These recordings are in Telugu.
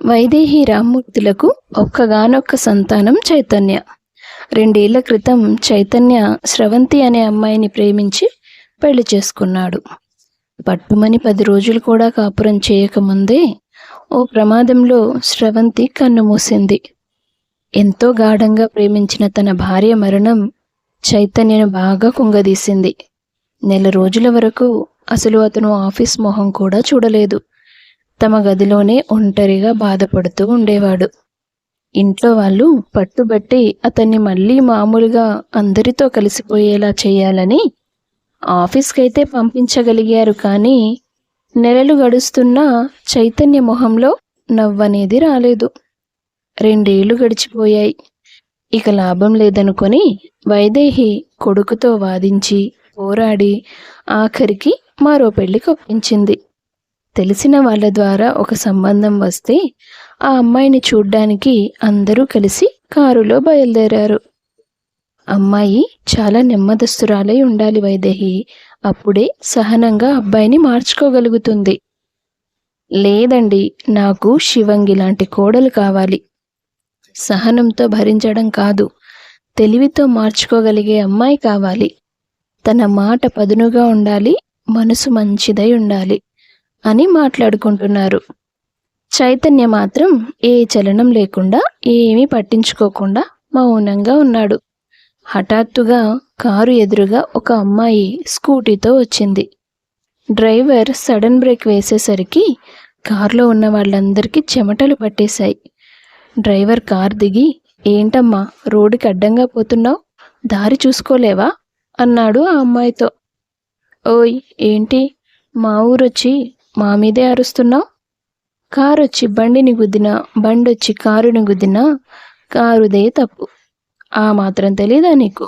వైదేహి రామ్మూర్తులకు ఒక్కగానొక్క సంతానం చైతన్య. 2 ఏళ్ల క్రితం చైతన్య స్రవంతి అనే అమ్మాయిని ప్రేమించి పెళ్లి చేసుకున్నాడు. పట్టుమని 10 రోజులు కూడా కాపురం చేయకముందే ఓ ప్రమాదంలో స్రవంతి కన్నుమూసింది. ఎంతో గాఢంగా ప్రేమించిన తన భార్య మరణం చైతన్యను బాగా కుంగదీసింది. నెల రోజుల వరకు అసలు అతను ఆఫీస్ మొహం కూడా చూడలేదు. తమ గదిలోనే ఒంటరిగా బాధపడుతూ ఉండేవాడు. ఇంట్లో వాళ్ళు పట్టుబట్టి అతన్ని మళ్ళీ మామూలుగా అందరితో కలిసిపోయేలా చేయాలని ఆఫీస్కైతే పంపించగలిగారు. కానీ నెలలు గడుస్తున్నా చైతన్య మొహంలో నవ్వనేది రాలేదు. 2 ఏళ్లు గడిచిపోయాయి. ఇక లాభం లేదనుకొని వైదేహి కొడుకుతో వాదించి పోరాడి ఆఖరికి మరో పెళ్లికి ఒప్పించింది. తెలిసిన వాళ్ళ ద్వారా ఒక సంబంధం వస్తే ఆ అమ్మాయిని చూడ్డానికి అందరూ కలిసి కారులో బయలుదేరారు. అమ్మాయి చాలా నెమ్మదస్తురాలై ఉండాలి వైదేహి, అప్పుడే సహనంగా అబ్బాయిని మార్చుకోగలుగుతుంది. లేదండి, నాకు శివంగి లాంటి కోడలు కావాలి. సహనంతో భరించడం కాదు, తెలివితో మార్చుకోగలిగే అమ్మాయి కావాలి. తన మాట పదునుగా ఉండాలి, మనసు మంచిదై ఉండాలి అని మాట్లాడుకుంటున్నారు. చైతన్య మాత్రం ఏ చలనం లేకుండా ఏమీ పట్టించుకోకుండా మౌనంగా ఉన్నాడు. హఠాత్తుగా కారు ఎదురుగా ఒక అమ్మాయి స్కూటీతో వచ్చింది. డ్రైవర్ సడన్ బ్రేక్ వేసేసరికి కారులో ఉన్న వాళ్ళందరికీ చెమటలు పట్టేశాయి. డ్రైవర్ కారు దిగి, ఏంటమ్మా రోడ్డుకి అడ్డంగా పోతున్నావు, దారి చూసుకోలేవా అన్నాడు ఆ అమ్మాయితో. ఓయ్ ఏంటి మా ఊరొచ్చి మా మీదే అరుస్తున్నావు? కారొచ్చి బండిని గుద్దినా, బండొచ్చి కారుని గుద్దినా కారుదే తప్పు. ఆ మాత్రం తెలీదా నీకు?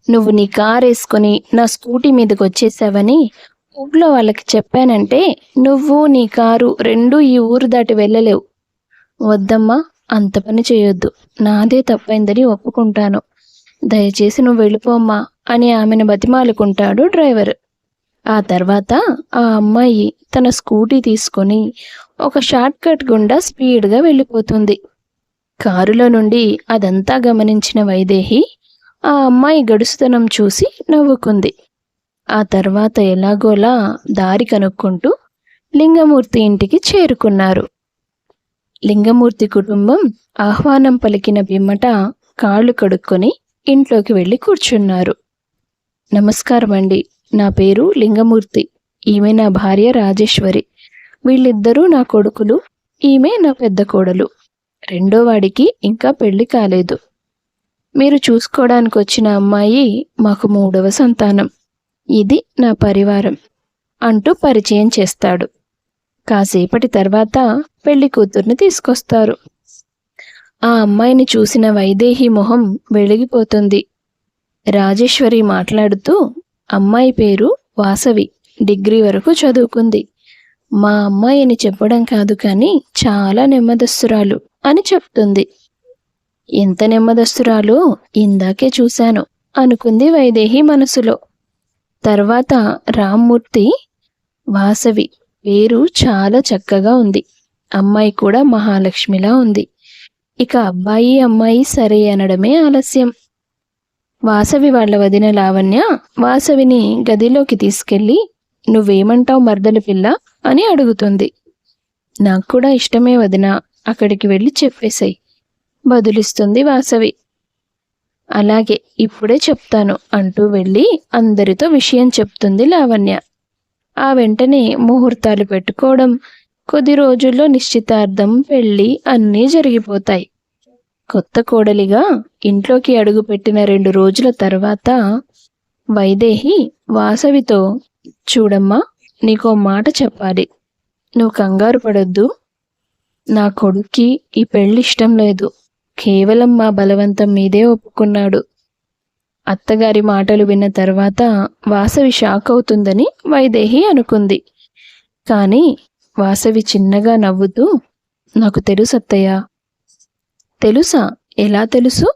నువ్వు నీ కారు వేసుకొని నా స్కూటీ మీదకి వచ్చేసావని ఊళ్ళో వాళ్ళకి చెప్పానంటే నువ్వు నీ కారు రెండూ ఈ ఊరు దాటి వెళ్ళలేవు. వద్దమ్మా, అంత పని చేయొద్దు, నాదే తప్పైందని ఒప్పుకుంటాను, దయచేసి నువ్వు వెళ్ళిపోమ్మా అని ఆమెను బతిమాలుకుంటాడు డ్రైవర్. ఆ తర్వాత ఆ అమ్మాయి తన స్కూటీ తీసుకొని ఒక షార్ట్ కట్ గుండా స్పీడ్గా వెళ్ళిపోతుంది. కారులో నుండి అదంతా గమనించిన వైదేహి ఆ అమ్మాయి గడుసుతనం చూసి నవ్వుకుంది. ఆ తర్వాత ఎలాగోలా దారి కనుక్కుంటూ లింగమూర్తి ఇంటికి చేరుకున్నారు. లింగమూర్తి కుటుంబం ఆహ్వానం పలికిన పిమ్మట కాళ్ళు కడుక్కొని ఇంట్లోకి వెళ్ళి కూర్చున్నారు. నమస్కారం అండి, నా పేరు లింగమూర్తి, ఈమె నా భార్య రాజేశ్వరి, వీళ్ళిద్దరూ నా కొడుకులు, ఈమె నా పెద్ద కోడలు, రెండో వాడికి ఇంకా పెళ్లి కాలేదు. మీరు చూసుకోవడానికి వచ్చిన అమ్మాయి మాకు 3వ సంతానం, ఇది నా పరివారం అంటూ పరిచయం చేస్తాడు. కాసేపటి తర్వాత పెళ్లి కూతుర్ని తీసుకొస్తారు. ఆ అమ్మాయిని చూసిన వైదేహి మొహం వెలిగిపోతుంది. రాజేశ్వరి మాట్లాడుతూ, అమ్మాయి పేరు వాసవి, డిగ్రీ వరకు చదువుకుంది. మా అమ్మాయిని చెప్పడం కాదు కానీ చాలా నెమ్మదస్తురాలు అని చెప్తుంది. ఎంత నెమ్మదస్తురాలో ఇందాకే చూశాను అనుకుంది వైదేహి మనసులో. తర్వాత రామ్మూర్తి, వాసవి పేరు చాలా చక్కగా ఉంది, అమ్మాయి కూడా మహాలక్ష్మిలా ఉంది. ఇక అబ్బాయి అమ్మాయి సరే అనడమే ఆలస్యం. వాసవి వాళ్ళ వదిన లావణ్య వాసవిని గదిలోకి తీసుకెళ్ళి, నువ్వేమంటావు మర్దలు పిల్ల అని అడుగుతుంది. నాకు కూడా ఇష్టమే వదిన, అక్కడికి వెళ్ళి చెప్పేశాయి బదులిస్తుంది వాసవి. అలాగే ఇప్పుడే చెప్తాను అంటూ వెళ్ళి అందరితో విషయం చెప్తుంది లావణ్య. ఆ వెంటనే ముహూర్తాలు పెట్టుకోవడం, కొద్ది రోజుల్లో నిశ్చితార్థం, పెళ్ళి అన్నీ జరిగిపోతాయి. కొత్త కోడలిగా ఇంట్లోకి అడుగుపెట్టిన 2 రోజుల తర్వాత వైదేహి వాసవితో, చూడమ్మా, నీకో మాట చెప్పాలి, నువ్వు కంగారు పడొద్దు. నా కొడుక్కి ఈ పెళ్ళి ఇష్టం లేదు, కేవలం మా బలవంతం మీదే ఒప్పుకున్నాడు. అత్తగారి మాటలు విన్న తర్వాత వాసవి షాక్ అవుతుందని వైదేహి అనుకుంది. కానీ వాసవి చిన్నగా నవ్వుతూ, నాకు తెలుసు అత్తయ్య. తెలుసా? ఎలా తెలుసు?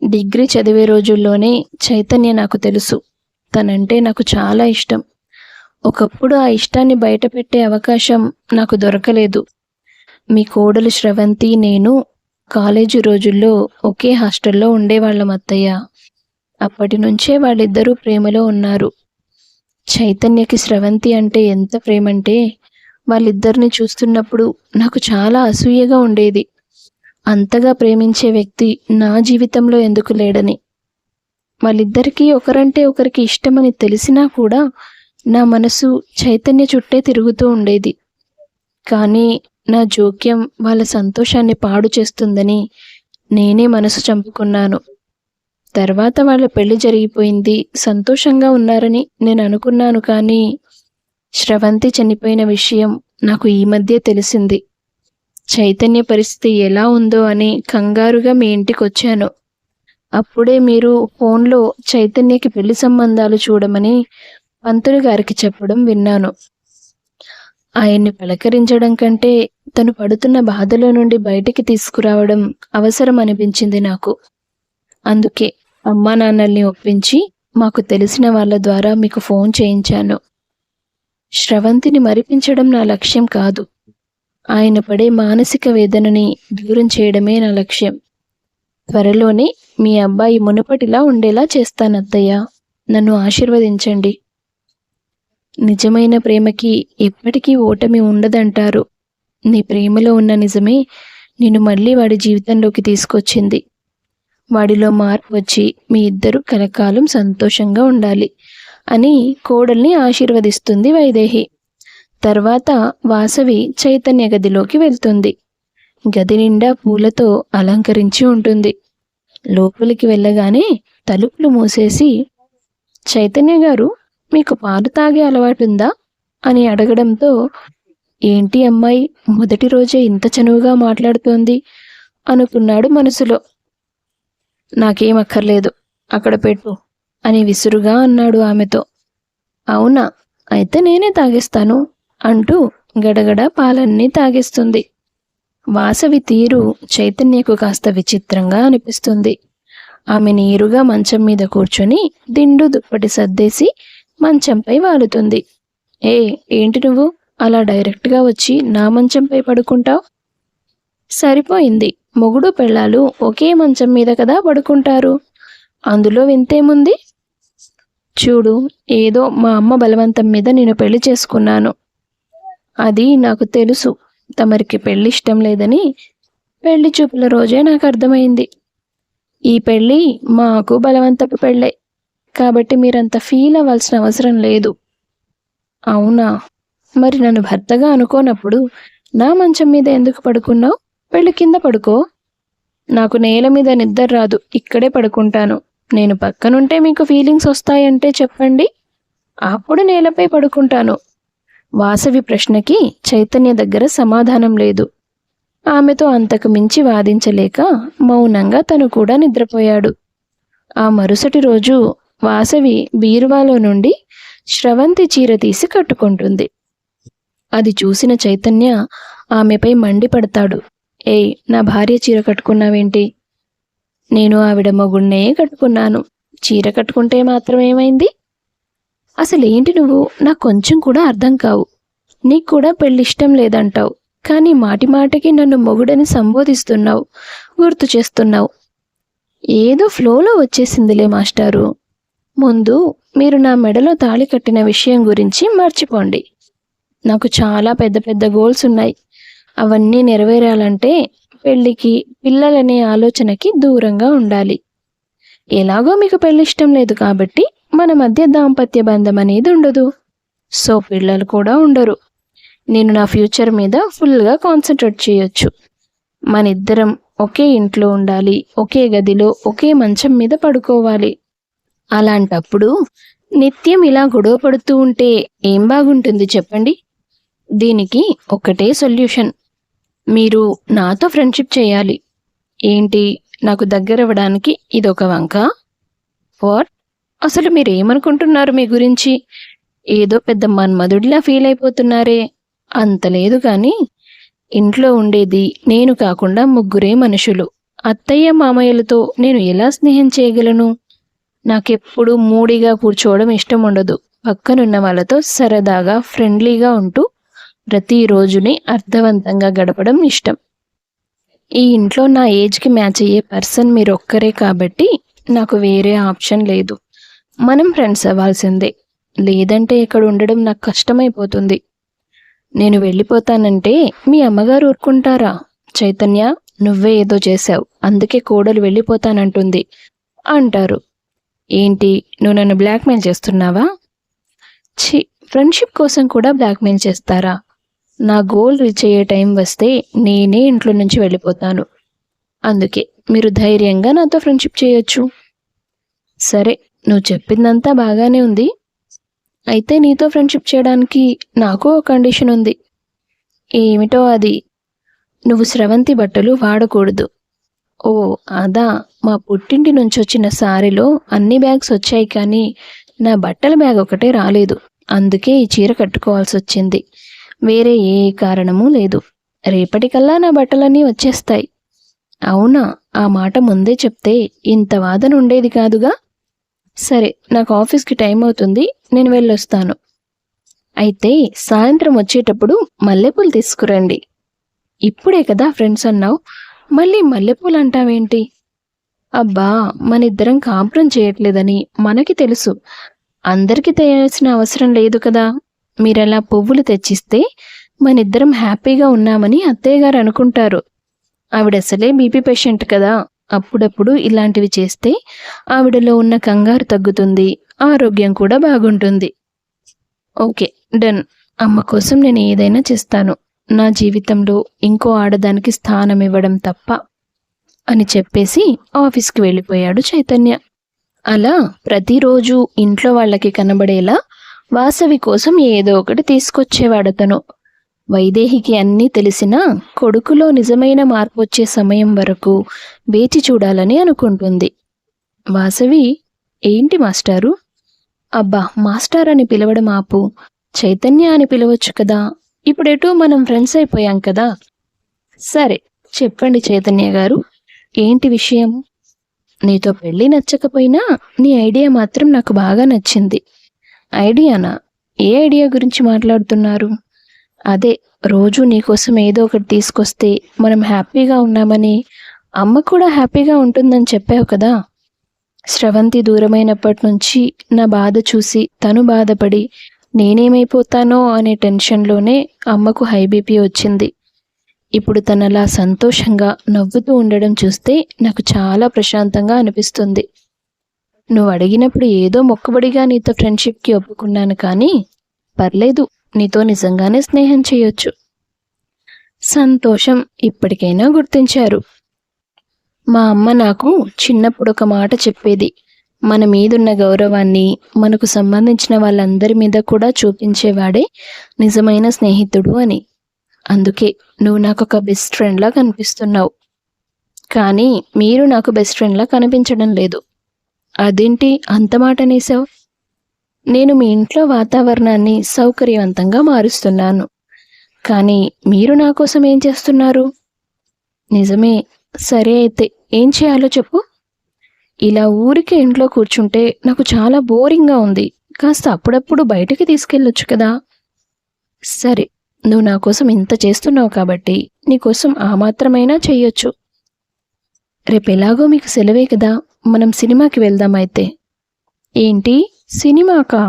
డిగ్రీ చదివే రోజుల్లోనే చైతన్య నాకు తెలుసు, తనంటే నాకు చాలా ఇష్టం. ఒకప్పుడు ఆ ఇష్టాన్ని బయటపెట్టే అవకాశం నాకు దొరకలేదు. మీ కోడలు శ్రవంతి నేను కాలేజీ రోజుల్లో ఒకే హాస్టల్లో ఉండేవాళ్ళం అత్తయ్య. అప్పటి నుంచే వాళ్ళిద్దరూ ప్రేమలో ఉన్నారు. చైతన్యకి శ్రవంతి అంటే ఎంత ప్రేమంటే వాళ్ళిద్దరిని చూస్తున్నప్పుడు నాకు చాలా అసూయగా ఉండేది. అంతగా ప్రేమించే వ్యక్తి నా జీవితంలో ఎందుకు లేడని. వాళ్ళిద్దరికీ ఒకరంటే ఒకరికి ఇష్టమని తెలిసినా కూడా నా మనసు చైతన్య చుట్టే తిరుగుతూ ఉండేది. కానీ నా జోక్యం వాళ్ళ సంతోషాన్ని పాడు చేస్తుందని నేనే మనసు చంపుకున్నాను. తర్వాత వాళ్ళ పెళ్లి జరిగిపోయింది, సంతోషంగా ఉన్నారని నేను అనుకున్నాను. కానీ శ్రవంతి చనిపోయిన విషయం నాకు ఈ మధ్య తెలిసింది. చైతన్య పరిస్థితి ఎలా ఉందో అని కంగారుగా మీ ఇంటికొచ్చాను. అప్పుడే మీరు ఫోన్లో చైతన్యకి పెళ్లి సంబంధాలు చూడమని పంతులు గారికి చెప్పడం విన్నాను. ఆయన్ని పలకరించడం కంటే తను పడుతున్న బాధలో నుండి బయటికి తీసుకురావడం అవసరం అనిపించింది నాకు. అందుకే అమ్మా నాన్నల్ని ఒప్పించి మాకు తెలిసిన వాళ్ళ ద్వారా మీకు ఫోన్ చేయించాను. శ్రవంతిని మరిపించడం నా లక్ష్యం కాదు. ఆయన పడే మానసిక వేదనని దూరం చేయడమే నా లక్ష్యం. త్వరలోనే మీ అబ్బాయి మునుపటిలా ఉండేలా చేస్తానత్తయ్య. నన్ను ఆశీర్వదించండి. నిజమైన ప్రేమకి ఎప్పటికీ ఓటమి ఉండదంటారు. నీ ప్రేమలో ఉన్న నిజమే నిన్ను మళ్ళీ వాడి జీవితంలోకి తీసుకొచ్చింది. వాడిలో మార్పు వచ్చి మీ ఇద్దరు కలకాలం సంతోషంగా ఉండాలి అని కోడల్ని ఆశీర్వదిస్తుంది వైదేహి. తర్వాత వాసవి చైతన్య గదిలోకి వెళ్తుంది. గది నిండా పూలతో అలంకరించి ఉంటుంది. లోపలికి వెళ్ళగానే తలుపులు మూసేసి, చైతన్య గారు మీకు పాలు తాగే అలవాటుందా అని అడగడంతో, ఏంటి అమ్మాయి మొదటి రోజే ఇంత చనువుగా మాట్లాడుతోంది అనుకున్నాడు మనసులో. నాకేం అక్కర్లేదు, అక్కడ పెట్టు అని విసురుగా అన్నాడు ఆమెతో. అవునా, అయితే నేనే తాగేస్తాను అంటూ గడగడ పాలన్నీ తాగేస్తుంది. వాసవి తీరు చైతన్యకు కాస్త విచిత్రంగా అనిపిస్తుంది. ఆమె నేరుగా మంచం మీద కూర్చొని దిండు దుప్పటి సర్దేసి మంచంపై వాలుతుంది. ఏంటి నువ్వు అలా డైరెక్ట్గా వచ్చి నా మంచంపై పడుకుంటావు? సరిపోయింది, మొగుడు పెళ్ళాలు ఒకే మంచం మీద కదా పడుకుంటారు, అందులో వింతేముంది? చూడు, ఏదో మా అమ్మ బలవంతం మీద నేను పెళ్లి చేసుకున్నాను. అది నాకు తెలుసు. తమరికి పెళ్లి ఇష్టం లేదని పెళ్లి చూపుల రోజే నాకు అర్థమైంది. ఈ పెళ్ళి మాకు బలవంతపు పెళ్ళే, కాబట్టి మీరంత ఫీల్ అవ్వాల్సిన అవసరం లేదు. అవునా, మరి నన్ను భర్తగా అనుకోనప్పుడు నా మంచం మీద ఎందుకు పడుకున్నావు? వెళ్ళి కింద పడుకో. నాకు నేల మీద నిద్ర రాదు, ఇక్కడే పడుకుంటాను. నేను పక్కనుంటే మీకు ఫీలింగ్స్ వస్తాయంటే చెప్పండి, అప్పుడు నేలపై పడుకుంటాను. వాసవి ప్రశ్నకి చైతన్య దగ్గర సమాధానం లేదు. ఆమెతో అంతకు మించి వాదించలేక మౌనంగా తను కూడా నిద్రపోయాడు. ఆ మరుసటి రోజు వాసవి బీరువాలో నుండి శ్రవంతి చీర తీసి కట్టుకుంటుంది. అది చూసిన చైతన్య ఆమెపై మండిపడతాడు. నా భార్య చీర కట్టుకున్నావేంటి? నేను ఆవిడ మొగుణ్ణే కట్టుకున్నాను. చీర కట్టుకుంటే మాత్రం ఏమైంది? అసలేంటి నువ్వు? నాకు కొంచెం కూడా అర్థం కావు. నీకు కూడా పెళ్ళి ఇష్టం లేదంటావు, కానీ మాటి మాటికి నన్ను మొగుడని సంబోధిస్తున్నావు, గుర్తు చేస్తున్నావు. ఏదో ఫ్లోలో వచ్చేసిందిలే మాస్టారు. ముందు మీరు నా మెడలో తాళి కట్టిన విషయం గురించి మర్చిపోండి. నాకు చాలా పెద్ద పెద్ద గోల్స్ ఉన్నాయి. అవన్నీ నెరవేరాలంటే పెళ్ళికి, పిల్లలనే ఆలోచనకి దూరంగా ఉండాలి. ఎలాగో మీకు పెళ్ళి ఇష్టం లేదు కాబట్టి మన మధ్య దాంపత్య బంధం అనేది ఉండదు. సో పిల్లలు కూడా ఉండరు. నేను నా ఫ్యూచర్ మీద ఫుల్గా కాన్సన్ట్రేట్ చేయొచ్చు. మనిద్దరం ఒకే ఇంట్లో ఉండాలి, ఒకే గదిలో ఒకే మంచం మీద పడుకోవాలి. అలాంటప్పుడు నిత్యం ఇలా గొడవ పడుతూ ఉంటే ఏం బాగుంటుంది చెప్పండి? దీనికి ఒకటే సొల్యూషన్. మీరు నాతో ఫ్రెండ్షిప్ చేయాలి. ఏంటి, నాకు దగ్గరవ్వడానికి ఇదొక వంక? వాట్? అసలు మీరేమనుకుంటున్నారు మీ గురించి? ఏదో పెద్ద మన్మధుడిలా ఫీల్ అయిపోతున్నారే. అంత లేదు కానీ ఇంట్లో ఉండేది నేను కాకుండా ముగ్గురే మనుషులు. అత్తయ్య మామయ్యలతో నేను ఎలా స్నేహం చేయగలను? నాకెప్పుడు మూడిగా కూర్చోవడం ఇష్టం ఉండదు. పక్కనున్న వాళ్ళతో సరదాగా ఫ్రెండ్లీగా ఉంటూ ప్రతి రోజుని అర్థవంతంగా గడపడం ఇష్టం. ఈ ఇంట్లో నా ఏజ్కి మ్యాచ్ అయ్యే పర్సన్ మీరు ఒక్కరే కాబట్టి నాకు వేరే ఆప్షన్ లేదు. మనం ఫ్రెండ్స్ అవ్వాల్సిందే. లేదంటే ఇక్కడ ఉండడం నాకు కష్టమైపోతుంది. నేను వెళ్ళిపోతానంటే మీ అమ్మగారు ఊరుకుంటారా? చైతన్య, నువ్వే ఏదో చేశావు, అందుకే కోడలు వెళ్ళిపోతానంటుంది అంటారు. ఏంటి, నువ్వు నన్ను బ్లాక్మెయిల్ చేస్తున్నావా? ఛీ, ఫ్రెండ్షిప్ కోసం కూడా బ్లాక్మెయిల్ చేస్తారా? నా గోల్ రీచ్ అయ్యే టైం వస్తే నేనే ఇంట్లో నుంచి వెళ్ళిపోతాను. అందుకే మీరు ధైర్యంగా నాతో ఫ్రెండ్షిప్ చేయొచ్చు. సరే, నువ్వు చెప్పిందంతా బాగానే ఉంది. అయితే నీతో ఫ్రెండ్షిప్ చేయడానికి నాకు ఒక కండిషన్ ఉంది. ఏమిటో అది? నువ్వు స్రవంతి బట్టలు వాడకూడదు. ఓ అదా, మా పుట్టింటి నుంచి వచ్చిన సారీలో అన్ని బ్యాగ్స్ వచ్చాయి, కానీ నా బట్టల బ్యాగ్ ఒకటే రాలేదు. అందుకే ఈ చీర కట్టుకోవాల్సి వచ్చింది. వేరే ఏ కారణమూ లేదు. రేపటికల్లా నా బట్టలన్నీ వచ్చేస్తాయి. అవునా? ఆ మాట ముందే చెప్తే ఇంత వాదన ఉండేది కాదుగా. సరే, నాకు ఆఫీస్కి టైం అవుతుంది, నేను వెళ్ళొస్తాను. అయితే సాయంత్రం వచ్చేటప్పుడు మల్లెపూలు తీసుకురండి. ఇప్పుడే కదా ఫ్రెండ్స్ అన్నావు, మళ్ళీ మల్లెపూలు అంటావేంటి? అబ్బా, మనిద్దరం కాపురం చేయట్లేదని మనకి తెలుసు. అందరికీ తెలియాల్సిన అవసరం లేదు కదా. మీరలా పువ్వులు తెచ్చిస్తే మనిద్దరం హ్యాపీగా ఉన్నామని అత్తయ్య గారు అనుకుంటారు. ఆవిడసలే బీపీ పేషెంట్ కదా. అప్పుడప్పుడు ఇలాంటివి చేస్తే ఆవిడలో ఉన్న కంగారు తగ్గుతుంది, ఆరోగ్యం కూడా బాగుంటుంది. Okay, done. అమ్మ కోసం నేను ఏదైనా చేస్తాను. నా జీవితంలో ఇంకో ఆడదానికి స్థానం ఇవ్వడం తప్ప అని చెప్పేసి ఆఫీస్కి వెళ్ళిపోయాడు చైతన్య. అలా ప్రతిరోజు ఇంట్లో వాళ్ళకి కనబడేలా వాసవి కోసం ఏదో ఒకటి తీసుకొచ్చేవాడతను. వైదేహికి అన్నీ తెలిసినా కొడుకులో నిజమైన మార్పు వచ్చే సమయం వరకు వేచి చూడాలని అనుకుంటుంది. వాసవి, ఏంటి మాస్టారు? అబ్బా, మాస్టర్ అని పిలవడం ఆపు, చైతన్య అని పిలవచ్చు కదా. ఇప్పుడెటూ మనం ఫ్రెండ్స్ అయిపోయాం కదా. సరే చెప్పండి చైతన్య గారు, ఏంటి విషయం? నీతో పెళ్ళి నచ్చకపోయినా నీ ఐడియా మాత్రం నాకు బాగా నచ్చింది. ఐడియానా? ఏ ఐడియా గురించి మాట్లాడుతున్నారు? అదే, రోజు నీకోసం ఏదో ఒకటి తీసుకొస్తే మనం హ్యాపీగా ఉన్నామని, అమ్మ కూడా హ్యాపీగా ఉంటుందని చెప్పావు కదా. స్రవంతి దూరమైనప్పటి నుంచి నా బాధ చూసి తను బాధపడి నేనేమైపోతానో అనే టెన్షన్లోనే అమ్మకు హై బీపీ వచ్చింది. ఇప్పుడు తనలా సంతోషంగా నవ్వుతూ ఉండడం చూస్తే నాకు చాలా ప్రశాంతంగా అనిపిస్తుంది. నువ్వు అడిగినప్పుడు ఏదో మొక్కుబడిగా నీతో ఫ్రెండ్షిప్కి ఒప్పుకున్నాను, కానీ పర్లేదు, నీతో నిజంగానే స్నేహం చేయొచ్చు. సంతోషం, ఇప్పటికైనా గుర్తించారు. మా అమ్మ నాకు చిన్నప్పుడు ఒక మాట చెప్పేది, మన మీదున్న గౌరవాన్ని మనకు సంబంధించిన వాళ్ళందరి మీద కూడా చూపించేవాడే నిజమైన స్నేహితుడు అని. అందుకే నువ్వు నాకు ఒక బెస్ట్ ఫ్రెండ్లా కనిపిస్తున్నావు, కానీ మీరు నాకు బెస్ట్ ఫ్రెండ్లా కనిపించడం లేదు. అదేంటి అంత మాట అనేసావు? నేను మీ ఇంట్లో వాతావరణాన్ని సౌకర్యవంతంగా మారుస్తున్నాను, కానీ మీరు నా కోసం ఏం చేస్తున్నారు? నిజమే. సరే, అయితే ఏం చేయాలో చెప్పు. ఇలా ఊరికే ఇంట్లో కూర్చుంటే నాకు చాలా బోరింగ్గా ఉంది. కాస్త అప్పుడప్పుడు బయటికి తీసుకెళ్ళొచ్చు కదా. సరే, నువ్వు నా కోసం ఇంత చేస్తున్నావు కాబట్టి నీకోసం ఆ మాత్రమైనా చెయ్యొచ్చు. రేపు ఎలాగో మీకు సెలవే కదా, మనం సినిమాకి వెళ్దాం అయితే. ఏంటి, సినిమాకా?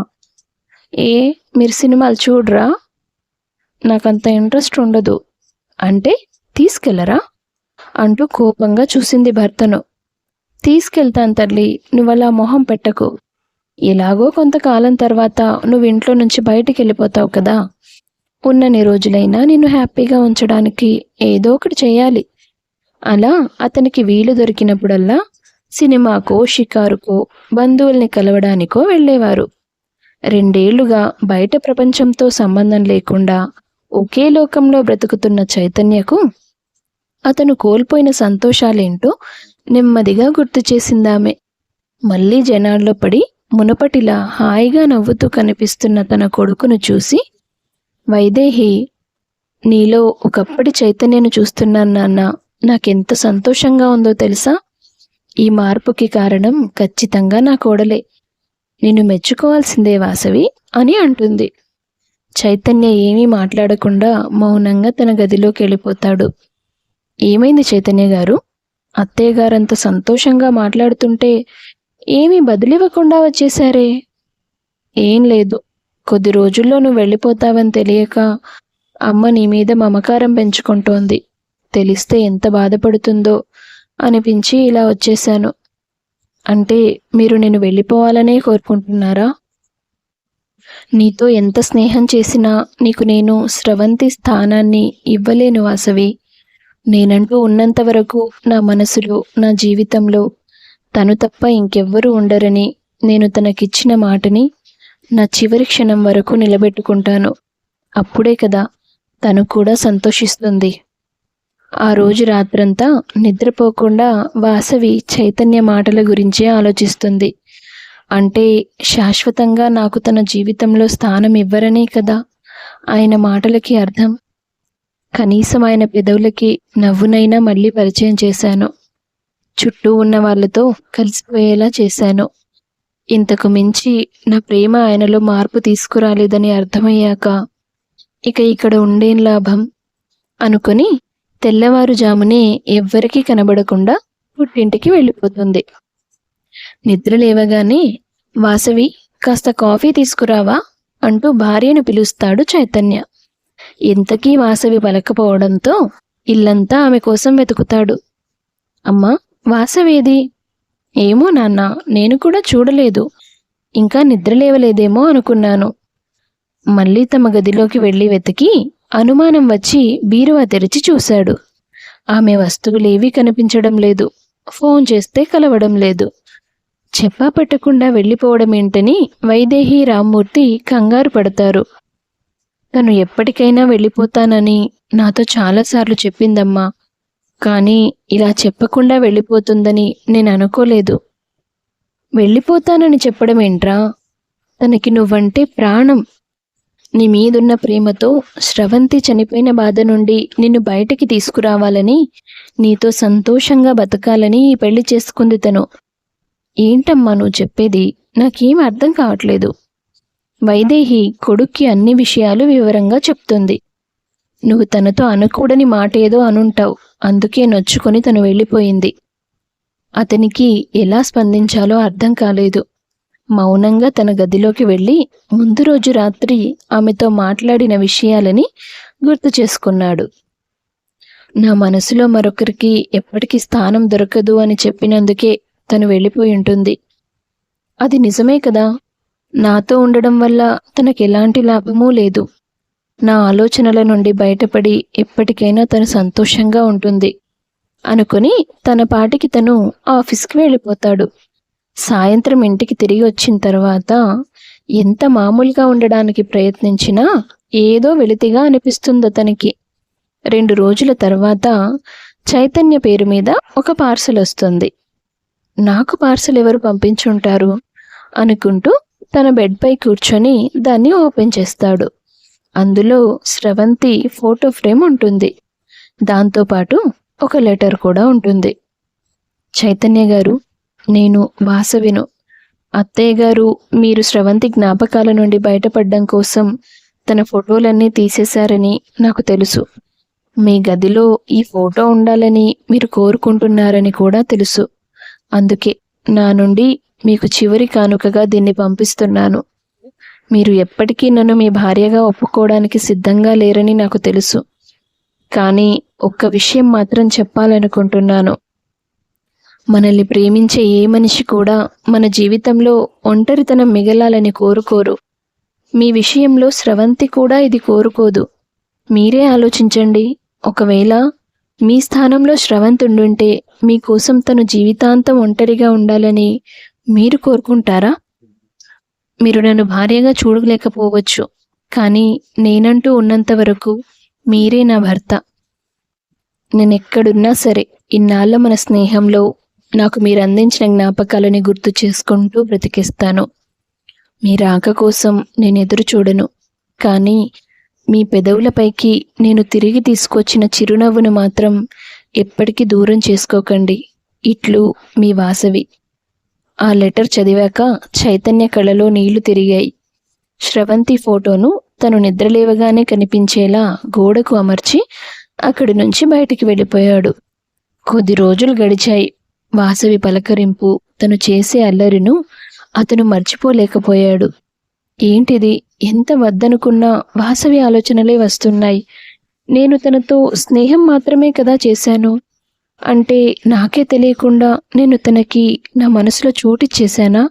ఏ, మీరు సినిమాలు చూడరా? నాకంత ఇంట్రెస్ట్ ఉండదు. అంటే తీసుకెళ్లరా అంటూ కోపంగా చూసింది భర్తను. తీసుకెళ్తాను తల్లి, నువ్వలా మొహం పెట్టకు. ఎలాగో కొంతకాలం తర్వాత నువ్వు ఇంట్లో నుంచి బయటికి వెళ్ళిపోతావు కదా. ఉన్నన్ని రోజులైనా నిన్ను హ్యాపీగా ఉంచడానికి ఏదో ఒకటి చేయాలి. అలా అతనికి వీలు దొరికినప్పుడల్లా సినిమాకో, షికారుకో, బంధువుల్ని కలవడానికో వెళ్ళేవారు. 2 ఏళ్లుగా బయట ప్రపంచంతో సంబంధం లేకుండా ఒకే లోకంలో బ్రతుకుతున్న చైతన్యకు అతను కోల్పోయిన సంతోషాలేంటో నెమ్మదిగా గుర్తు చేసిందామె. మళ్ళీ జనాల్లో పడి మునపటిలా హాయిగా నవ్వుతూ కనిపిస్తున్న తన కొడుకును చూసి, వైదేహి, నీలో ఒకప్పటి చైతన్యను చూస్తున్నాను నాన్న. నాకెంత సంతోషంగా ఉందో తెలుసా? ఈ మార్పుకి కారణం ఖచ్చితంగా నా కోడలే. నిన్ను మెచ్చుకోవాల్సిందే వాసవి అని అంటుంది. చైతన్య ఏమీ మాట్లాడకుండా మౌనంగా తన గదిలోకి వెళ్ళిపోతాడు. ఏమైంది చైతన్య గారు? అత్తయ్య గారంత సంతోషంగా మాట్లాడుతుంటే ఏమీ బదులివ్వకుండా వచ్చేశారే? ఏం లేదు. కొద్ది రోజుల్లో నువ్వు వెళ్ళిపోతావని తెలియక అమ్మ నీ మీద మమకారం పెంచుకుంటోంది. తెలిస్తే ఎంత బాధపడుతుందో అనిపించి ఇలా వచ్చేశాను. అంటే మీరు నేను వెళ్ళిపోవాలనే కోరుకుంటున్నారా? నీతో ఎంత స్నేహం చేసినా నీకు నేను స్రవంతి స్థానాన్ని ఇవ్వలేను వాసవి. నేనంటూ ఉన్నంత వరకు నా మనసులో, నా జీవితంలో తను తప్ప ఇంకెవ్వరూ ఉండరని నేను తనకిచ్చిన మాటని నా చివరి క్షణం వరకు నిలబెట్టుకుంటాను. అప్పుడే కదా తను కూడా సంతోషిస్తుంది. ఆ రోజు రాత్రంతా నిద్రపోకుండా వాసవి చైతన్య మాటల గురించే ఆలోచిస్తుంది. అంటే శాశ్వతంగా నాకు తన జీవితంలో స్థానం ఇవ్వరనే కదా ఆయన మాటలకి అర్థం. కనీసం ఆయన పెదవులకి నవ్వునైనా మళ్ళీ పరిచయం చేశాను. చుట్టూ ఉన్న వాళ్ళతో కలిసిపోయేలా చేశాను. ఇంతకు మించి నా ప్రేమ ఆయనలో మార్పు తీసుకురాలేదని అర్థమయ్యాక ఇక ఇక్కడ ఉండేం లాభం అనుకొని తెల్లవారుజామునే ఎవ్వరికీ కనబడకుండా పుట్టింటికి వెళ్ళిపోతుంది. నిద్ర లేవగానే వాసవి కాస్త కాఫీ తీసుకురావా అంటూ భార్యను పిలుస్తాడు చైతన్య. ఇంతకీ వాసవి పలకపోవడంతో ఇల్లంతా ఆమె కోసం వెతుకుతాడు. అమ్మా, వాసవేది? ఏమో నాన్న, నేను కూడా చూడలేదు. ఇంకా నిద్ర లేవలేదేమో అనుకున్నాను. మళ్ళీ తమ గదిలోకి వెళ్ళి వెతికి అనుమానం వచ్చి బీరువా తెరిచి చూశాడు. ఆమె వస్తువులేవీ కనిపించడం లేదు. ఫోన్ చేస్తే కలవడం లేదు. చెప్పా పెట్టకుండా వెళ్ళిపోవడం ఏంటని వైదేహి రామ్మూర్తి కంగారు పడతారు. తను ఎప్పటికైనా వెళ్ళిపోతానని నాతో చాలాసార్లు చెప్పిందమ్మా. కానీ ఇలా చెప్పకుండా వెళ్ళిపోతుందని నేను అనుకోలేదు. వెళ్ళిపోతానని చెప్పడం ఏంట్రా? తనకి నువ్వంటే ప్రాణం. నీ మీదున్న ప్రేమతో స్రవంతి చనిపోయిన బాధ నుండి నిన్ను బయటికి తీసుకురావాలని, నీతో సంతోషంగా బతకాలని ఈ పెళ్లి చేసుకుంది తను. ఏంటమ్మా నువ్వు చెప్పేది? నాకేం అర్థం కావట్లేదు. వైదేహి కొడుక్కి అన్ని విషయాలు వివరంగా చెప్తుంది. నువ్వు తనతో అనకూడని మాట ఏదో అనుంటావు. అందుకే నొచ్చుకొని తను వెళ్ళిపోయింది. అతనికి ఎలా స్పందించాలో అర్థం కాలేదు. మౌనంగా తన గదిలోకి వెళ్ళి ముందు రోజు రాత్రి ఆమెతో మాట్లాడిన విషయాలని గుర్తు చేసుకున్నాడు. నా మనసులో మరొకరికి ఎప్పటికీ స్థానం దొరకదు అని చెప్పినందుకే తను వెళ్ళిపోయి ఉంటుంది. అది నిజమే కదా. నాతో ఉండడం వల్ల తనకు ఎలాంటి లాభమూ లేదు. నా ఆలోచనల నుండి బయటపడి ఎప్పటికైనా తను సంతోషంగా ఉంటుంది అనుకుని తన పాటికి తను ఆఫీస్కి వెళ్ళిపోతాడు. సాయంత్రం ఇంటికి తిరిగి వచ్చిన తర్వాత ఎంత మామూలుగా ఉండడానికి ప్రయత్నించినా ఏదో వెలితిగా అనిపిస్తుంది అతనికి. 2 రోజుల తర్వాత చైతన్య పేరు మీద ఒక పార్సల్ వస్తుంది. నాకు పార్సల్ ఎవరు పంపించుంటారు అనుకుంటూ తన బెడ్పై కూర్చొని దాన్ని ఓపెన్ చేస్తాడు. అందులో స్రవంతి ఫోటో ఫ్రేమ్ ఉంటుంది. దాంతోపాటు ఒక లెటర్ కూడా ఉంటుంది. చైతన్య గారు, నేను వాసవిను. అత్తయ్య గారు మీరు స్రవంతి జ్ఞాపకాల నుండి బయటపడడం కోసం తన ఫోటోలన్నీ తీసేశారని నాకు తెలుసు. మీ గదిలో ఈ ఫోటో ఉండాలని మీరు కోరుకుంటున్నారని కూడా తెలుసు. అందుకే నా నుండి మీకు చివరి కానుకగా దీన్ని పంపిస్తున్నాను. మీరు ఎప్పటికీ నన్ను మీ భార్యగా ఒప్పుకోవడానికి సిద్ధంగా లేరని నాకు తెలుసు. కానీ ఒక్క విషయం మాత్రం చెప్పాలనుకుంటున్నాను. మనల్ని ప్రేమించే ఏ మనిషి కూడా మన జీవితంలో ఒంటరితనం మిగలాలని కోరుకోరు. మీ విషయంలో స్రవంతి కూడా ఇది కోరుకోదు. మీరే ఆలోచించండి. ఒకవేళ మీ స్థానంలో స్రవంతి ఉండుంటే మీకోసం తను జీవితాంతం ఒంటరిగా ఉండాలని మీరు కోరుకుంటారా? మీరు నన్ను భార్యగా చూడలేకపోవచ్చు, కానీ నేనంటూ ఉన్నంత వరకు మీరే నా భర్త. నేనెక్కడున్నా సరే ఇన్నాళ్ళ మన స్నేహంలో నాకు మీరు అందించిన జ్ఞాపకాలని గుర్తు చేసుకుంటూ బ్రతికిస్తాను. మీ రాక కోసం నేను ఎదురు చూడను. కానీ మీ పెదవులపైకి నేను తిరిగి తీసుకొచ్చిన చిరునవ్వును మాత్రం ఎప్పటికీ దూరం చేసుకోకండి. ఇట్లు మీ వాసవి ఆ లెటర్ చదివాక చైతన్య కళ్ళలో నీళ్లు తిరిగాయి. స్రవంతి ఫోటోను తను నిద్రలేవగానే కనిపించేలా గోడకు అమర్చి అక్కడి నుంచి బయటికి వెళ్ళిపోయాడు. కొద్ది రోజులు గడిచాయి. వాసవి పలకరింపు, తను చేసే అల్లరిను అతను మర్చిపోలేకపోయాడు. ఏంటిది, ఎంత వద్దనుకున్నా వాసవి ఆలోచనలే వస్తున్నాయి. నేను తనతో స్నేహం మాత్రమే కదా చేశాను. అంటే నాకే తెలియకుండా నేను తనకి నా మనసులో చోటిచ్చేశానా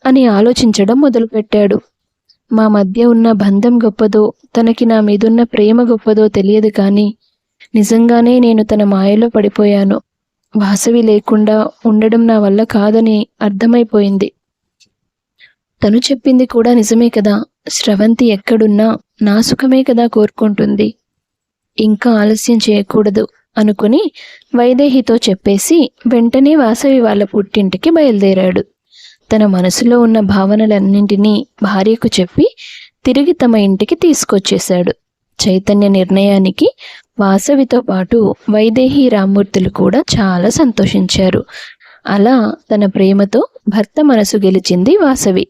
అని ఆలోచించడం మొదలుపెట్టాడు. మా మధ్య ఉన్న బంధం గొప్పదో, తనకి నా మీదున్న ప్రేమ గొప్పదో తెలియదు కానీ నిజంగానే నేను తన మాయలో పడిపోయాను. వాసవి లేకుండా ఉండడం నా వల్ల కాదని అర్థమైపోయింది. తను చెప్పింది కూడా నిజమే కదా. స్రవంతి ఎక్కడున్నా నా సుఖమే కదా కోరుకుంటుంది. ఇంకా ఆలస్యం చేయకూడదు అనుకుని వైదేహితో చెప్పేసి వెంటనే వాసవి వాళ్ళ పుట్టింటికి బయలుదేరాడు. తన మనసులో ఉన్న భావనలన్నింటినీ భార్యకు చెప్పి తిరిగి తమ ఇంటికి తీసుకొచ్చేశాడు. చైతన్య నిర్ణయానికి వాసవితో పాటు వైదేహి రామ్మూర్తులు కూడా చాలా సంతోషించారు. అలా తన ప్రేమతో భర్త మనసు గెలిచింది వాసవి.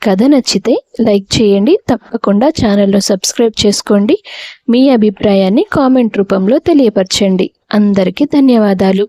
కథ నచ్చితే లైక్ చేయండి, తప్పకుండా ఛానల్ను సబ్స్క్రైబ్ చేసుకోండి. మీ అభిప్రాయాన్ని కామెంట్ రూపంలో తెలియపరచండి. అందరికీ ధన్యవాదాలు.